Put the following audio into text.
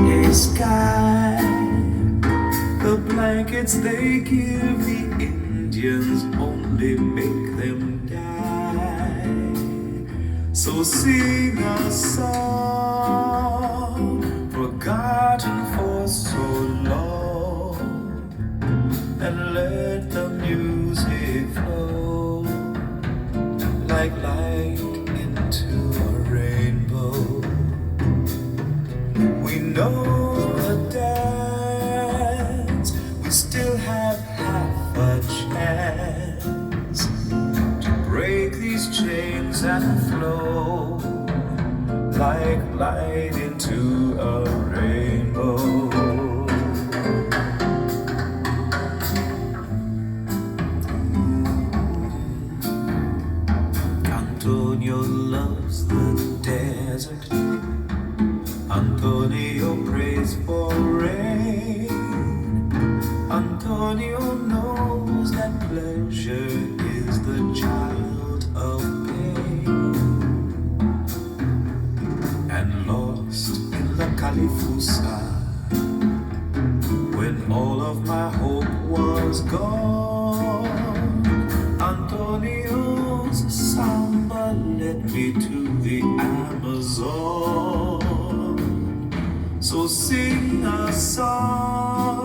a sky. The blankets they give the Indians only make them die. So sing a song forgotten for so long, and let the music flow like light into a rainbow. We know the dance, we still have half a chance to break these chains and flow like light into a rainbow. Antonio loves the desert. Antonio prays for rain. Antonio knows that pleasure is the child of pain. And lost in the Califusa, when all of my hope was gone, Antonio's samba led me to the Amazon. So sing a song